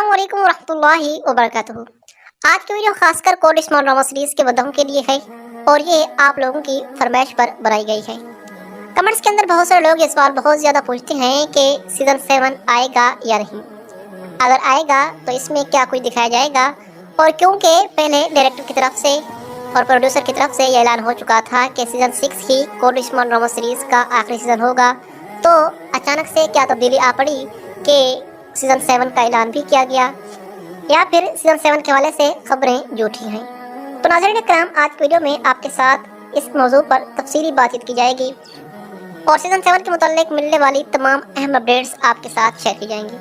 अस्सलामुअलैकुम वरहमतुल्लाहि वबरकातुहू। आज की वीडियो खासकर कोड स्मॉल ड्रामा सीरीज के बंदों के लिए है और ये आप लोगों की फरमाइश पर बनाई गई है। कमेंट्स के अंदर बहुत सारे लोग ये सवाल बहुत ज़्यादा पूछते हैं कि सीज़न 7 आएगा या नहीं, अगर आएगा तो इसमें क्या कुछ दिखाया जाएगा। और क्योंकि पहले डायरेक्टर की तरफ से और प्रोड्यूसर की तरफ से ये ऐलान हो चुका था कि सीज़न 6 ही कोड स्मॉल ड्रामा सीरीज़ का आखिरी सीज़न होगा, तो अचानक से क्या तब्दीली आ पड़ी कि सीज़न 7 का ऐलान भी किया गया या फिर सीज़न 7 के हवाले से खबरें झूठी हैं। तो नाज़रीन इकराम, आज की वीडियो में आपके साथ इस मौजू पर तफसीली बातचीत की जाएगी और सीज़न 7 के मुताल्लिक मिलने वाली तमाम अहम अपडेट्स आपके साथ शेयर की जाएंगी।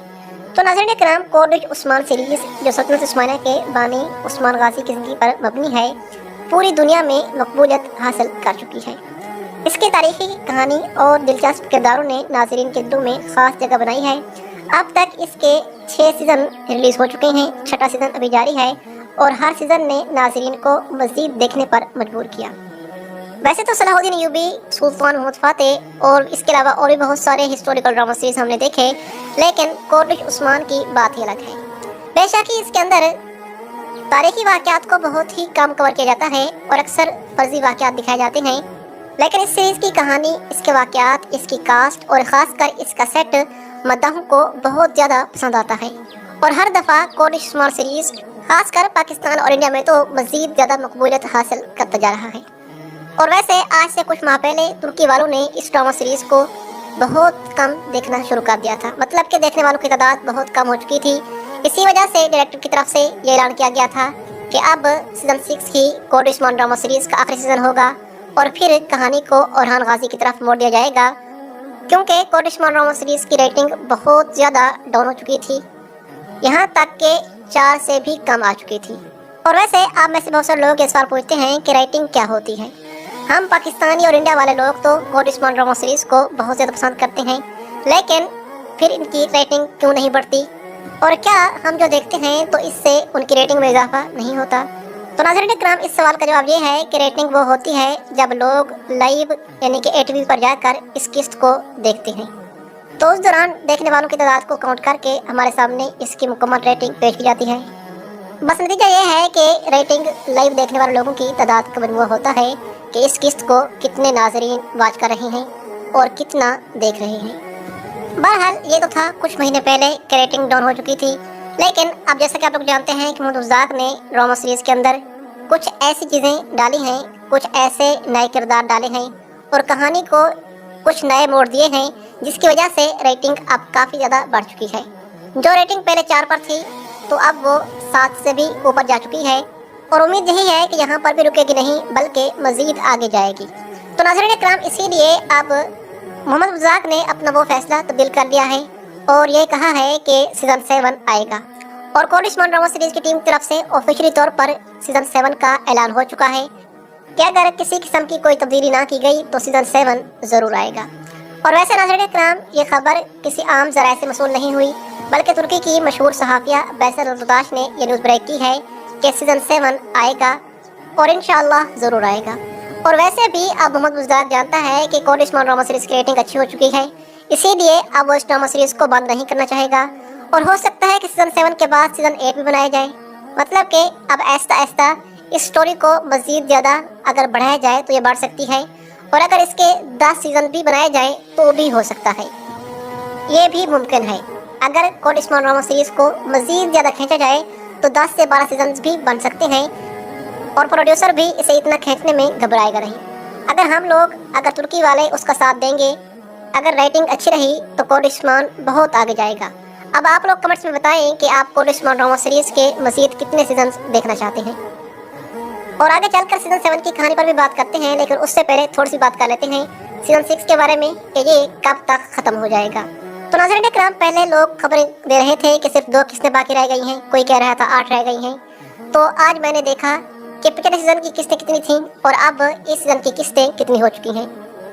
तो नाज़रीन इकराम, कोड उस्मान सीरीज़ जो सल्तनत उस्मानिया के बानी उस्मान गाजी की ज़िंदगी पर मबनी है, पूरी दुनिया में मकबूलियत हासिल कर चुकी है। इसकी तारीखी कहानी और दिलचस्प किरदारों ने नाज़रीन के दिलों में ख़ास जगह बनाई है। अब तक इसके 6 सीज़न रिलीज़ हो चुके हैं, छठा सीज़न अभी जारी है और हर सीज़न ने नाज़रीन को मज़ीद देखने पर मजबूर किया। वैसे तो सलाहुद्दीन अय्यूबी, सुल्तान मोहम्मद फ़ातेह और इसके अलावा और भी बहुत सारे हिस्टोरिकल ड्रामा सीरीज़ हमने देखे, लेकिन कोड उस्मान की बात ही अलग है। बेशक ही इसके अंदर तारीखी वाक़यात को बहुत ही कम कवर किया जाता है और अक्सर फर्जी वाक़यात दिखाए जाते हैं, लेकिन इस सीरीज़ की कहानी, इसके वाक़यात, इसकी कास्ट और ख़ासकर इसका सेट मद्दाहों को बहुत ज़्यादा पसंद आता है। और हर दफ़ा कोड उस्मान सीरीज़ खासकर पाकिस्तान और इंडिया में तो मज़ीद ज़्यादा मकबूलियत हासिल करता जा रहा है। और वैसे आज से कुछ माह पहले तुर्की वालों ने इस ड्रामा सीरीज़ को बहुत कम देखना शुरू कर दिया था, मतलब कि देखने वालों की तादाद बहुत कम हो चुकी थी। इसी वजह से डायरेक्टर की तरफ से ये ऐलान किया गया था कि अब सीज़न 6 ही कोड उस्मान ड्रामा सीरीज़ का आखिरी सीज़न होगा और फिर कहानी को ओरहान गाजी की तरफ मोड़ दिया जाएगा, क्योंकि कोड उस्मान ड्रामा सीरीज़ की रेटिंग बहुत ज़्यादा डाउन हो चुकी थी, यहाँ तक कि 4 से भी कम आ चुकी थी। और वैसे आप में से बहुत सारे लोग ये सवाल पूछते हैं कि रेटिंग क्या होती है। हम पाकिस्तानी और इंडिया वाले लोग तो कोड उस्मान ड्रामा सीरीज़ को बहुत ज़्यादा पसंद करते हैं, लेकिन फिर इनकी रेटिंग क्यों नहीं बढ़ती और क्या हम जो देखते हैं तो इससे उनकी रेटिंग में इजाफा नहीं होता। तो नाज़रीन इकराम, इस सवाल का जवाब ये है कि रेटिंग वो होती है जब लोग लाइव यानी कि ATV पर जाकर इस किस्त को देखते हैं, तो उस दौरान देखने वालों की तादाद को काउंट करके हमारे सामने इसकी मुकम्मल रेटिंग पेश की जाती है। बस नतीजा ये है कि रेटिंग लाइव देखने वाले लोगों की तादाद का मजमूआ होता है कि इस किस्त को कितने नाज़रीन वाच कर रहे हैं और कितना देख रहे हैं। बहरहाल ये तो था कुछ महीने पहले कि रेटिंग डाउन हो चुकी थी, लेकिन अब जैसा कि आप लोग जानते हैं कि मोहम्मद रज़ाक ने ड्रामा सीरीज़ के अंदर कुछ ऐसी चीज़ें डाली हैं, कुछ ऐसे नए किरदार डाले हैं और कहानी को कुछ नए मोड़ दिए हैं, जिसकी वजह से रेटिंग अब काफ़ी ज़्यादा बढ़ चुकी है। जो रेटिंग पहले 4 पर थी तो अब वो 7 से भी ऊपर जा चुकी है और उम्मीद यही है कि यहाँ पर भी रुकेगी नहीं बल्कि मज़ीद आगे जाएगी। तो नाज़रीन इकराम, इसीलिए अब मोहम्मद रज़ाक ने अपना वो फैसला तब्दील कर लिया है और ये कहा है कि सीज़न 7 आएगा और कोड उस्मान ड्रामा सीरीज़ की टीम की तरफ से ऑफिशियली तौर पर सीज़न 7 का ऐलान हो चुका है कि अगर किसी किस्म की कोई तब्दीली ना की गई तो सीज़न 7 ज़रूर आएगा। और वैसे नाज़रीन इकराम, ये खबर किसी आम ज़राए से मसूल नहीं हुई, बल्कि तुर्की की मशहूर सहाफ़िया बैसल अल-रुताश ने ये न्यूज़ ब्रेक की है कि सीज़न 7 आएगा और इंशाअल्लाह ज़रूर आएगा। और वैसे भी अब मोहम्मद रज़ाक जानता है कि कोड उस्मान ड्रामा सीरीज़ की रेटिंग अच्छी हो चुकी है, इसीलिए अब वो इस ड्रामा सीरीज़ को बंद नहीं करना चाहेगा और हो सकता है कि सीज़न 7 के बाद सीज़न 8 भी बनाया जाए। मतलब कि अब आहिस्ता आहिस्ता इस स्टोरी को मज़ीद ज़्यादा अगर बढ़ाया जाए तो ये बढ़ सकती है और अगर इसके 10 सीज़न भी बनाए जाएँ तो भी हो सकता है, ये भी मुमकिन है। अगर कोड उस्मान ड्रामा सीरीज़ को मज़ीद ज़्यादा खींचा जाए तो 10 से 12 सीज़न भी बन सकते हैं और प्रोड्यूसर भी इसे इतना खींचने में घबराएगा नहीं। अगर तुर्की वाले उसका साथ देंगे, अगर रेटिंग अच्छी रही तो कोड उस्मान बहुत आगे जाएगा। अब आप लोग कमेंट्स में बताएं कि आप कोड उस्मान ड्रामा सीरीज़ के मज़ीद कितने सीज़न देखना चाहते हैं। और आगे चलकर सीज़न 7 की कहानी पर भी बात करते हैं, लेकिन उससे पहले थोड़ी सी बात कर लेते हैं सीज़न 6 के बारे में कि ये कब तक ख़त्म हो जाएगा। तो नाज़रीन इकराम, पहले लोग खबरें दे रहे थे कि सिर्फ 2 किस्तें बाकी रह गई हैं, कोई कह रहा था 8 रह गई हैं। तो आज मैंने देखा कि पिछले सीज़न की किस्तें कितनी थीं और अब इस सीज़न की किस्तें कितनी हो चुकी हैं।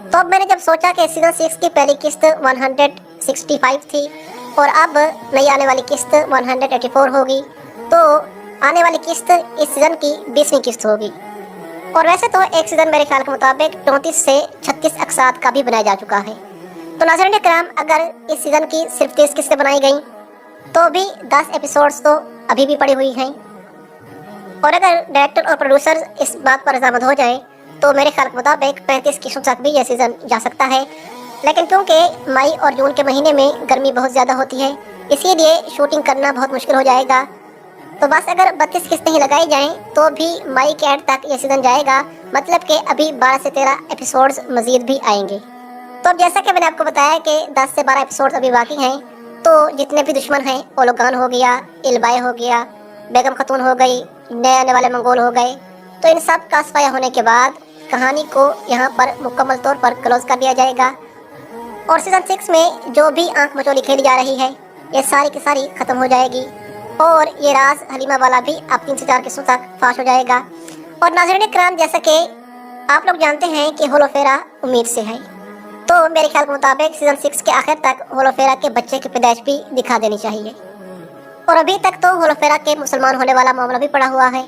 तो अब मैंने जब सोचा कि सीज़न 6 की पहली किस्त 165 थी और अब नई आने वाली किस्त 184 होगी, तो आने वाली किस्त इस सीज़न की 20वीं किस्त होगी। और वैसे तो एक सीज़न मेरे ख्याल के मुताबिक 34 से 36 अक़सात का भी बनाया जा चुका है। तो नाज़रीन इकराम, अगर इस सीज़न की सिर्फ 30 किस्तें बनाई गई तो भी 10 एपिसोड्स तो अभी भी पड़ी हुई हैं। और अगर डायरेक्टर और प्रोड्यूसर इस बात पर रजामंद हो जाए तो मेरे ख्याल के मुताबिक 35 किस्म तक भी यह सीज़न जा सकता है। लेकिन क्योंकि मई और जून के महीने में गर्मी बहुत ज़्यादा होती है, इसीलिए शूटिंग करना बहुत मुश्किल हो जाएगा। तो बस अगर 32 किस्तें ही लगाई जाएं तो भी मई के एंड तक यह सीज़न जाएगा, मतलब कि अभी 12 से 13 एपिसोड्स मज़ीद भी आएंगे। तो अब जैसा कि मैंने आपको बताया कि 10 से 12 एपिसोड्स अभी बाकी हैं, तो जितने भी दुश्मन हैं, ओलोगान हो गया, इलबाई हो गया, बेगम खतून हो गई, नए आने वाले मंगोल हो गए, तो इन सब का सफाया होने के बाद कहानी को यहाँ पर मुकम्मल तौर पर क्लोज कर दिया जाएगा। और सीज़न 6 में जो भी आंख मचोली खेली जा रही है, ये सारी की सारी ख़त्म हो जाएगी और ये राज हलीमा वाला भी अब 3 से 4 किस्मों तक फाश हो जाएगा। और नाज़रीन किराम, जैसा कि आप लोग जानते हैं कि होलोफेरा उम्मीद से है, तो मेरे ख्याल के मुताबिक सीज़न 6 के आखिर तक होलोफेरा के बच्चे की पैदाइश भी दिखा देनी चाहिए। और अभी तक तो होलोफेरा के मुसलमान होने वाला मामला भी पड़ा हुआ है,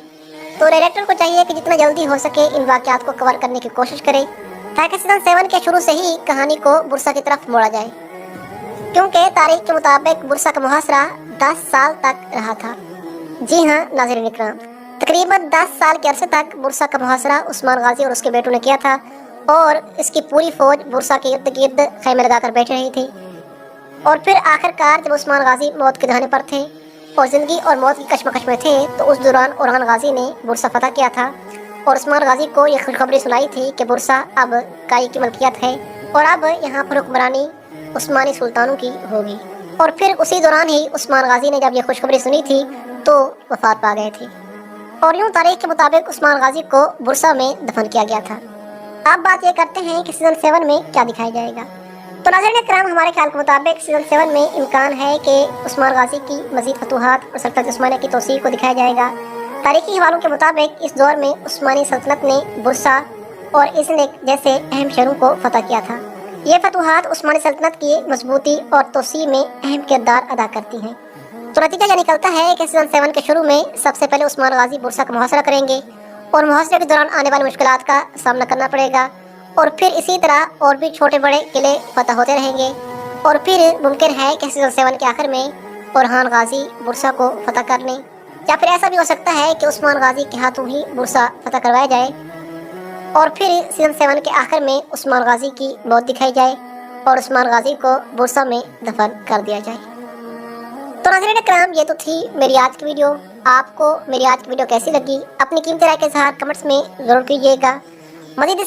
तो डायरेक्टर को चाहिए कि जितना जल्दी हो सके इन वाक़यात को कवर करने की कोशिश करे, ताकि सीज़न 7 के शुरू से ही कहानी को बुरसा की तरफ मोड़ा जाए। क्योंकि तारीख के मुताबिक बुरसा का मुहासरा 10 साल तक रहा था। जी हाँ नाज़रीन इकराम, तकरीबन 10 साल के अरसे तक बुरसा का मुहासरा उस्मान गाजी और उसके बेटों ने किया था और इसकी पूरी फौज बुरसा के इर्द गिर्द खैमे लगाकर बैठ रही थी। और फिर आखिरकार जब उस्मान गाजी मौत के दहाने पर थे और ज़िंदगी और मौत की कशमकश में थे, तो उस दौरान ओरहान गाजी ने बुरसा फतह किया था और उस्मान गाजी को यह खुशखबरी सुनाई थी कि बुरसा अब काई की मलकियत है और अब यहाँ पर हुक्मरानी उस्मानी सुल्तानों की होगी। और फिर उसी दौरान ही उस्मान गाजी ने जब यह खुशखबरी सुनी थी तो वफात पा गए थे। और यूँ तारीख के मुताबिक उस्मान गाजी को बुरसा में दफन किया गया था। अब बात ये करते हैं कि सीज़न 7 में क्या दिखाया जाएगा। तो नाज़रीन किराम, हमारे ख्याल के मुताबिक सीज़न 7 में इम्कान है कि उस्मान गाजी की मज़ीद फतूहात और सल्तनत उस्मानिया की तोसीक़ को दिखाया जाएगा। तारीखी हवालों के मुताबिक इस दौर में उस्मानी सल्तनत ने बुरसा और इज़निक जैसे अहम शहरों को फतह किया था। ये फतूहात उस्मानी सल्तनत की मजबूती और तोसी में अहम किरदार अदा करती हैं। तो नतीजा यह निकलता है कि सीज़न 7 के शुरू में सबसे पहले उस्मान गाजी बुरसा का मुहासरा करेंगे और मुहासरे के दौरान आने वाली मुश्किलात का सामना करना पड़ेगा। और फिर इसी तरह और भी छोटे बड़े किले फतह होते रहेंगे और फिर मुमकिन है कि सीज़न 7 के आखिर में ओरहान गाजी बुरसा को फतह कर लें, या फिर ऐसा भी हो सकता है कि उस्मान गाजी के हाथों ही बुरसा फतह करवाया जाए और फिर सीज़न 7 के आखिर में उस्मान गाजी की मौत दिखाई जाए और उस्मान गाजी को बुरसा में दफन कर दिया जाए। तो नाज़रीन इकराम, ये तो थी मेरी आज की वीडियो। आपको मेरी आज की वीडियो कैसी लगी, अपनी कीमती राय के इज़हार कमेंट्स में ज़रूर कीजिएगा। मज़ीद